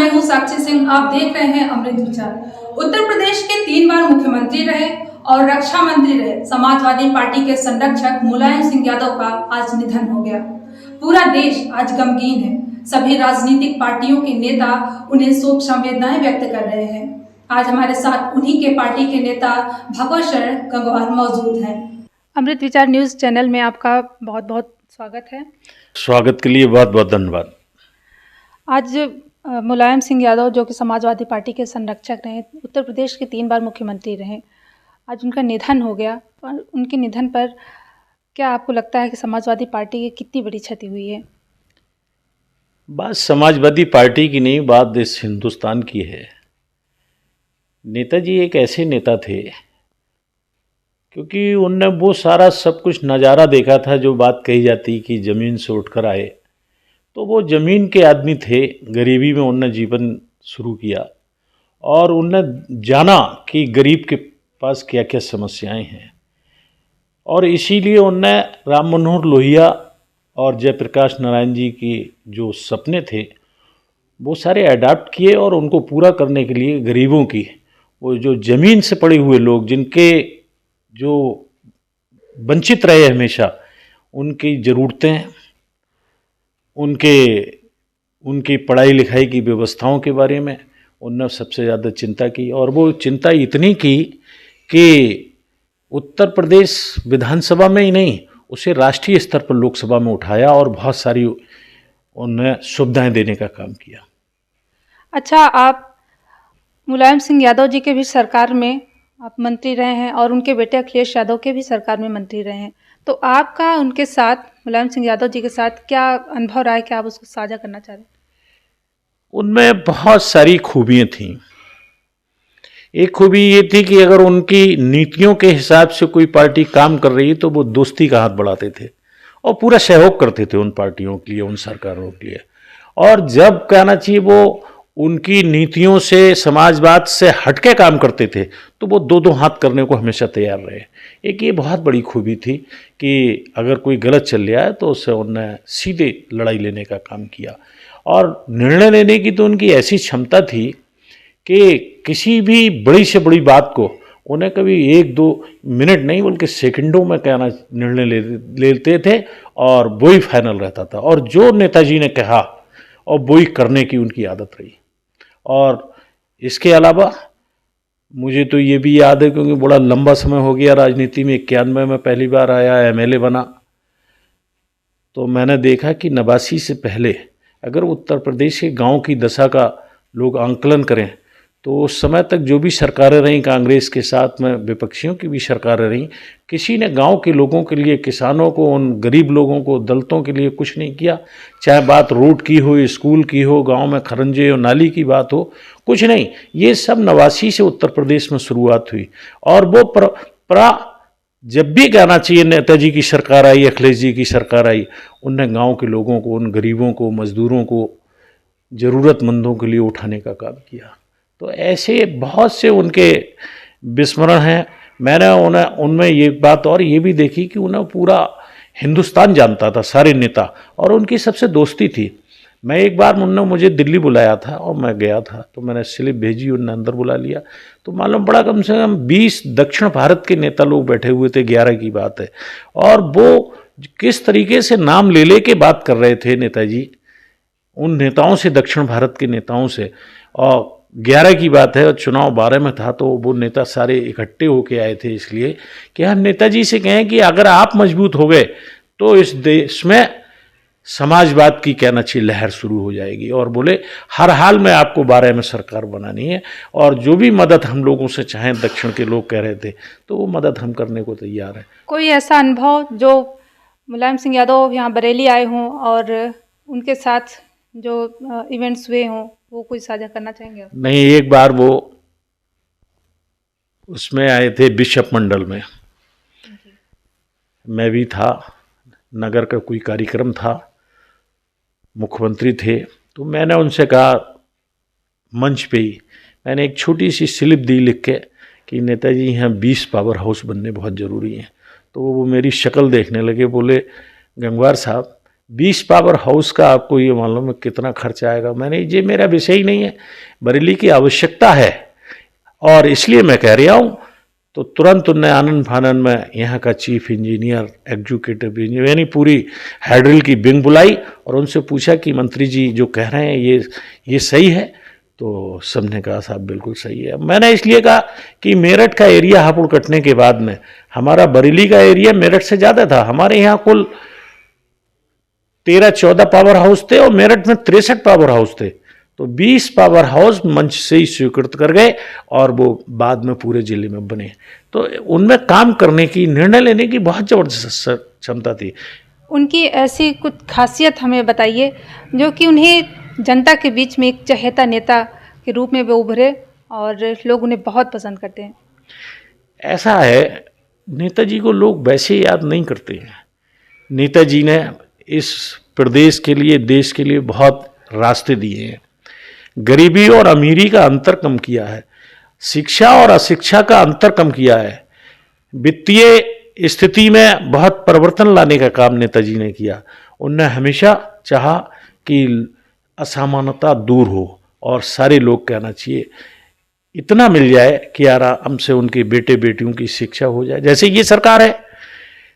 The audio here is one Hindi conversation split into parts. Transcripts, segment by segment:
मैं हूं साक्षी सिंह। आप देख रहे हैं अमृत विचार। उत्तर प्रदेश के 3 बार मुख्यमंत्री रहे और रक्षा मंत्री रहे समाजवादी पार्टी के संरक्षक मुलायम सिंह यादव का आज निधन हो गया। पूरा देश आज गमगीन है। सभी राजनीतिक पार्टियों के नेता उन्हें शोक संवेदनाएं व्यक्त कर रहे हैं। आज हमारे साथ उन्हीं के पार्टी के नेता भगवत शरण गंगवार मौजूद हैं। अमृत विचार न्यूज चैनल में आपका बहुत बहुत स्वागत है। स्वागत के लिए बहुत बहुत धन्यवाद। आज मुलायम सिंह यादव जो कि समाजवादी पार्टी के संरक्षक रहे, उत्तर प्रदेश के 3 बार मुख्यमंत्री रहे, आज उनका निधन हो गया। और उनके निधन पर क्या आपको लगता है कि समाजवादी पार्टी की कितनी बड़ी क्षति हुई है? बात समाजवादी पार्टी की नहीं, बात इस हिंदुस्तान की है। नेताजी एक ऐसे नेता थे क्योंकि उनने वो सारा सब कुछ नज़ारा देखा था। जो बात कही जाती कि ज़मीन से उठकर आए, तो वो ज़मीन के आदमी थे। गरीबी में उनने जीवन शुरू किया और उनने जाना कि गरीब के पास क्या क्या समस्याएं हैं, और इसीलिए उनने राम मनोहर लोहिया और जयप्रकाश नारायण जी की जो सपने थे वो सारे अडाप्ट किए और उनको पूरा करने के लिए गरीबों की, वो जो ज़मीन से पड़े हुए लोग, जिनके जो वंचित रहे हमेशा, उनकी ज़रूरतें, उनकी पढ़ाई लिखाई की व्यवस्थाओं के बारे में उन्होंने सबसे ज़्यादा चिंता की। और वो चिंता इतनी की कि उत्तर प्रदेश विधानसभा में ही नहीं, उसे राष्ट्रीय स्तर पर लोकसभा में उठाया और बहुत सारी उन्हें सुविधाएं देने का काम किया। अच्छा, आप मुलायम सिंह यादव जी के भी सरकार में आप मंत्री रहे हैं और उनके बेटे अखिलेश यादव के भी सरकार में मंत्री रहे हैं, तो आपका उनके साथ, मुलायम सिंह यादव जी के साथ क्या अनुभव रहा है कि आप उसको साझा करना चाह रहे हैं? उनमें बहुत सारी खूबियाँ थीं। एक खूबी ये थी कि अगर उनकी नीतियों के हिसाब से कोई पार्टी काम कर रही है तो वो दोस्ती का हाथ बढ़ाते थे और पूरा सहयोग करते थे उन पार्टियों के लिए, उन सरकारों के लिए। और जब कहना चाहिए वो उनकी नीतियों से, समाजवाद से हटके काम करते थे, तो वो दो हाथ करने को हमेशा तैयार रहे। एक ये बहुत बड़ी खूबी थी कि अगर कोई गलत चल रहा है तो उससे उन्होंने सीधे लड़ाई लेने का काम किया। और निर्णय लेने की तो उनकी ऐसी क्षमता थी कि किसी भी बड़ी से बड़ी बात को उन्हें कभी 1-2 मिनट नहीं बल्कि सेकंडों में कहना निर्णय लेते थे और वही फाइनल रहता था। और जो नेताजी ने कहा और वही करने की उनकी आदत रही। और इसके अलावा मुझे तो ये भी याद है, क्योंकि बड़ा लंबा समय हो गया राजनीति में, 91 में पहली बार आया, एमएलए बना, तो मैंने देखा कि 89 से पहले अगर उत्तर प्रदेश के गांव की दशा का लोग आंकलन करें तो उस समय तक जो भी सरकारें रहीं, कांग्रेस के साथ में विपक्षियों की भी सरकारें रहीं, किसी ने गांव के लोगों के लिए, किसानों को, उन गरीब लोगों को, दलितों के लिए कुछ नहीं किया। चाहे बात रोड की हो, स्कूल की हो, गांव में खरंजे और नाली की बात हो, कुछ नहीं। ये सब 89 से उत्तर प्रदेश में शुरुआत हुई। और वो जब भी कहना चाहिए नेताजी की सरकार आई, अखिलेश जी की सरकार आई, उनने गाँव के लोगों को, उन गरीबों को, मजदूरों को, ज़रूरतमंदों के लिए उठाने का काम किया। तो ऐसे बहुत से उनके विस्मरण हैं। मैंने उनमें ये बात और ये भी देखी कि उन्हें पूरा हिंदुस्तान जानता था, सारे नेता, और उनकी सबसे दोस्ती थी। मैं एक बार उन्होंने मुझे दिल्ली बुलाया था और मैं गया था, तो मैंने स्लिप भेजी, उन्होंने अंदर बुला लिया, तो मालूम पड़ा कम से कम 20 दक्षिण भारत के नेता लोग बैठे हुए थे। 11 की बात है। और वो किस तरीके से नाम ले के बात कर रहे थे नेताजी उन नेताओं से, दक्षिण भारत के नेताओं से। और 11 की बात है और चुनाव 12 में था, तो वो नेता सारे इकट्ठे होके आए थे इसलिए कि हम नेताजी से कहें कि अगर आप मजबूत हो गए तो इस देश में समाजवाद की, कहना चाहिए, लहर शुरू हो जाएगी। और बोले हर हाल में आपको 12 में सरकार बनानी है और जो भी मदद हम लोगों से चाहें, दक्षिण के लोग कह रहे थे, तो वो मदद हम करने को तैयार हैं। कोई ऐसा अनुभव जो मुलायम सिंह यादव यहाँ बरेली आए हों और उनके साथ जो इवेंट्स हुए हों, वो कोई साझा करना चाहेंगे? नहीं, एक बार वो उसमें आए थे बिशप मंडल में, मैं भी था, नगर का कोई कार्यक्रम था, मुख्यमंत्री थे, तो मैंने उनसे कहा, मंच पे ही मैंने एक छोटी सी स्लिप दी लिख के कि नेताजी यहाँ 20 पावर हाउस बनने बहुत ज़रूरी हैं। तो वो मेरी शक्ल देखने लगे, बोले गंगवार साहब 20 पावर हाउस का आपको ये मालूम है कितना खर्चा आएगा। मैंने ये मेरा विषय ही नहीं है, बरेली की आवश्यकता है और इसलिए मैं कह रहा हूँ। तो तुरंत उनने आनंद फानन में यहाँ का चीफ इंजीनियर, एग्जीक्यूटिव इंजीनियर यानी पूरी हाइड्रिल की विंग बुलाई और उनसे पूछा कि मंत्री जी जो कह रहे हैं ये सही है? तो सबने कहा साहब बिल्कुल सही है। मैंने इसलिए कहा कि मेरठ का एरिया हापुड़ कटने के बाद में हमारा बरेली का एरिया मेरठ से ज़्यादा था। हमारे यहाँ कुल 13-14 पावर हाउस थे और मेरठ में 63 पावर हाउस थे। तो 20 पावर हाउस मंच से ही स्वीकृत कर गए और वो बाद में पूरे जिले में बने। तो उनमें काम करने की, निर्णय लेने की बहुत ज़बरदस्त क्षमता थी। उनकी ऐसी कुछ खासियत हमें बताइए जो कि उन्हें जनता के बीच में एक चहेता नेता के रूप में वे उभरे और लोग उन्हें बहुत पसंद करते हैं। ऐसा है, नेताजी को लोग वैसे याद नहीं करते हैं। नेताजी ने इस प्रदेश के लिए, देश के लिए बहुत रास्ते दिए हैं। गरीबी और अमीरी का अंतर कम किया है, शिक्षा और अशिक्षा का अंतर कम किया है, वित्तीय स्थिति में बहुत परिवर्तन लाने का काम नेताजी ने किया। उन्होंने हमेशा चाहा कि असमानता दूर हो और सारे लोग कहना चाहिए इतना मिल जाए कि आराम से उनके बेटे बेटियों की शिक्षा हो जाए। जैसे ये सरकार है,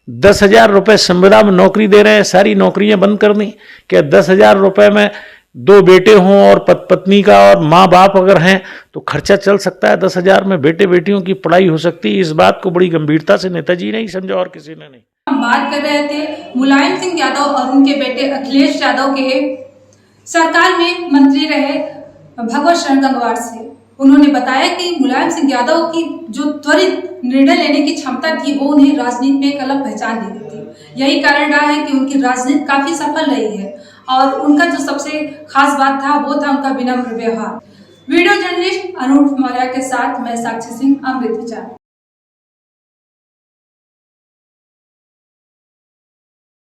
10,000 रुपये संविदा में नौकरी दे रहे हैं, सारी नौकरियां बंद कर दी। क्या 10,000 रुपये में 2 बेटे हों और पत्नी का और माँ बाप अगर हैं तो खर्चा चल सकता है? 10,000 में बेटे बेटियों की पढ़ाई हो सकती है। इस बात को बड़ी गंभीरता से नेताजी ने ही समझा और किसी ने नहीं। हम बात कर रहे थे मुलायम सिंह यादव और उनके बेटे अखिलेश यादव के सरकार में मंत्री रहे भगवत शरण गंगवार से। उन्होंने बताया कि मुलायम सिंह यादव की जो त्वरित निर्णय लेने की क्षमता थी वो उन्हें राजनीति में एक अलग पहचान दे दी थी। यही कारण रहा है कि उनकी राजनीति काफी सफल रही है और उनका जो सबसे खास बात था वो था उनका विनम्र व्यवहार। वीडियो जर्नलिस्ट अनूप मौर्य के साथ मैं साक्षी सिंह, अमृत विचार।